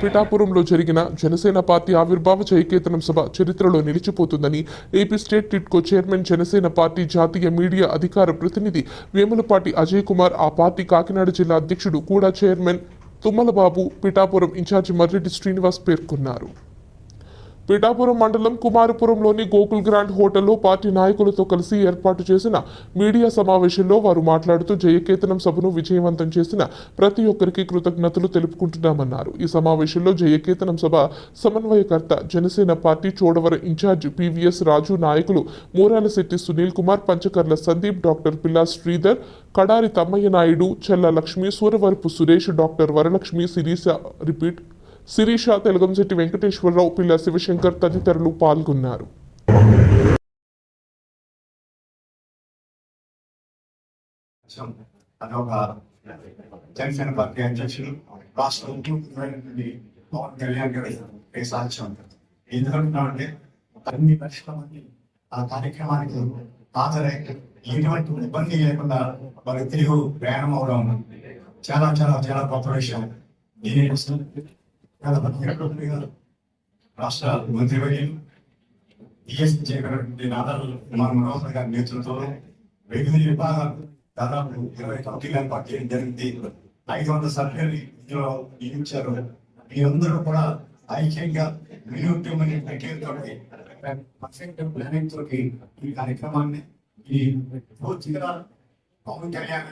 పిఠాపురంలో జరిగిన జనసేన పార్టీ ఆవిర్భావ జయకేతనం సభ చరిత్రలో నిలిచిపోతుందని AP state TIDCO chairman, Janasena party జాతీయ మీడియా అధికార ప్రతినిధి వేములపాటి అజయ్ కుమార్, ఆ పార్టీ కాకినాడ జిల్లా అధ్యక్షుడు కూడా చైర్మన్ తుమ్మలబాబు, పిఠాపురం ఇన్ఛార్జి మర్రెడ్డి శ్రీనివాస్ పేర్కొన్నారు. పిఠాపురం మండలం కుమారపురంలోని గోకుల్ గ్రాండ్ హోటల్లో పార్టీ నాయకులతో కలిసి ఏర్పాటు చేసిన మీడియా సమావేశంలో వారు మాట్లాడుతూ జయకేతనం సభను విజయవంతం చేసిన ప్రతి ఒక్కరికి కృతజ్ఞతలు తెలుపుకుంటున్నామన్నారు. ఈ సమావేశంలో జయకేతనం సభ సమన్వయకర్త, Janasena party Chodavaram incharge PVS Raju, నాయకులు మూరాలశెట్టి సునీల్ కుమార్, పంచకర్ల సందీప్, డాక్టర్ పిల్లా శ్రీధర్, కడారి తమ్మయ్య నాయుడు, చెల్ల లక్ష్మి, సూరవరపు సురేష్, డాక్టర్ వరలక్ష్మి, శిరీష, తెలగంశెట్టి వెంకటేశ్వరరావు, పిల్ల శివశంకర్ తదితరులు పాల్గొన్నారు. జనసేన పార్టీ అధ్యక్షులు రాష్ట్ర ముఖ్యమంత్రి పవన్ కళ్యాణ్ గారి సాధ్యం ఎందుకంటే అన్ని లక్షల మంది ఆ కార్యక్రమానికి హాజరై ఎటువంటి ఇబ్బంది లేకుండా వారి తెలుగు ప్రయాణం అవడం చాలా చాలా చాలా గొప్ప విషయం. దీనికోసం రాష్ట్ర మంత్రివర్యులు మనోహర్ గారి నేతృత్వంలో వివిధ విభాగాలు దాదాపు 20 కమిటీలను పట్టడం జరిగింది. 500 సభ్యులు ఇందులో నియమించారు. మీరందరూ కూడా ఐక్యంగా వినూత్నమైన ప్లానింగ్ తోటి ఈ కార్యక్రమాన్ని పూర్తిగా పవన్ కళ్యాణ్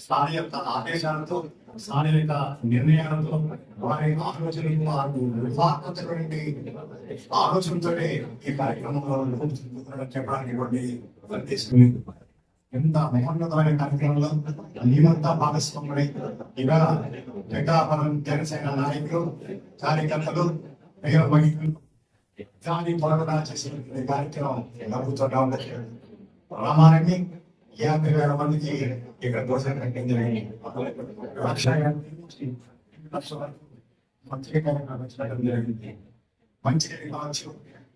స్థానిక యొక్క ఆదేశాలతో, స్థానిక నిర్ణయాలతో, వారి ఆలోచనతో ఈ కార్యక్రమంలో చెప్పడానికి ఎంత మహోన్నతమైన కార్యక్రమంలో మేమంతా భాగస్వాములై ఇవాళ పిఠాపురం జనసేన నాయకులు, కార్యకర్తలు, దాని పొరగా చేసిన కార్యక్రమం నవ్వుతూ ఉండదు. రామారెడ్డి 50,000 మందికి ఇక్కడ దోషం కట్టింది. మంచినీళ్ళు కావచ్చు,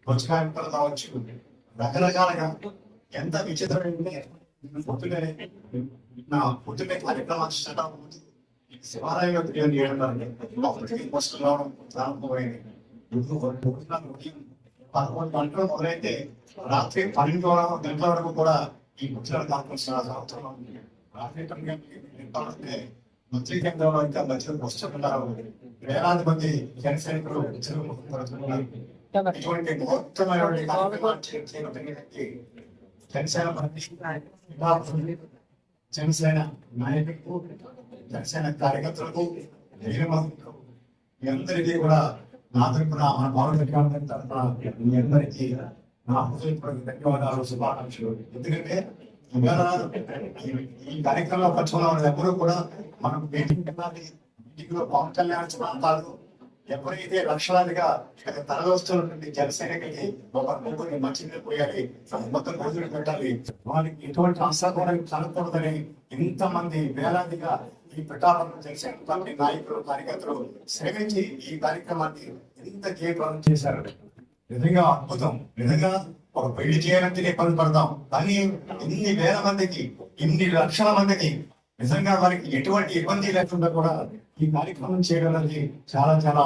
పుచ్చకాయలు కావచ్చు, రకరకాలుగా ఎంత విచిత్రమైన పొద్దునే కార్యక్రమాలు స్టార్ట్ అవుతుంది. శివాలయంలో ప్రారంభమైంది. 11 గంటలు మొదలైతే రాత్రి 12 గంటల వరకు కూడా ఈ ముచ్చట కాన్ఫరెన్స్ రాత్రి 9 గంటలకి మంత్రి కేంద్రంలో ఇంకా మధ్యలోకి వస్తున్నారు. వేలాది మంది జనసైనికులు ఇటువంటి జనసేన నాయకులకు, జనసేన కార్యకర్తలకు, మీ అందరికీ కూడా నా తరఫున, మన పవన్ కళ్యాణ్ తరఫున మీ అందరికీ నా హృదయపూర్వక ధన్యవాదాలు, శుభాకాంక్షలు. ఎందుకంటే ఈ కార్యక్రమంలో పక్షంలో ఎవరు కూడా మనం మీటింగ్ లో పవన్ కళ్యాణ్ ప్రాంతాలు ఎవరైతే లక్షలాదిగా తరలిస్తున్నటువంటి జనసైనికులకి ఒక ముగ్గురిని మంచిగా పోయాలి, మొత్తం రోజులు పెట్టాలి, వాళ్ళకి ఎటువంటి ఆశాకోవడం కలగకూడదని ఇంతమంది వేలాదిగా ఈ పిఠాపురం జనసేన పార్టీ నాయకులు, కార్యకర్తలు శ్రమించి ఈ కార్యక్రమాన్ని ఎంత జయప్రదం చేశారు. నిజంగా అద్భుతం. నిజంగా ఒక పెళ్లి చేయాలంటే ఇబ్బంది పడతాం, కానీ ఇన్ని వేల మందికి, ఇన్ని లక్షల మందికి నిజంగా వారికి ఎటువంటి ఇబ్బంది లేకుండా కూడా ఈ కార్యక్రమం చేయడం అనేది చాలా చాలా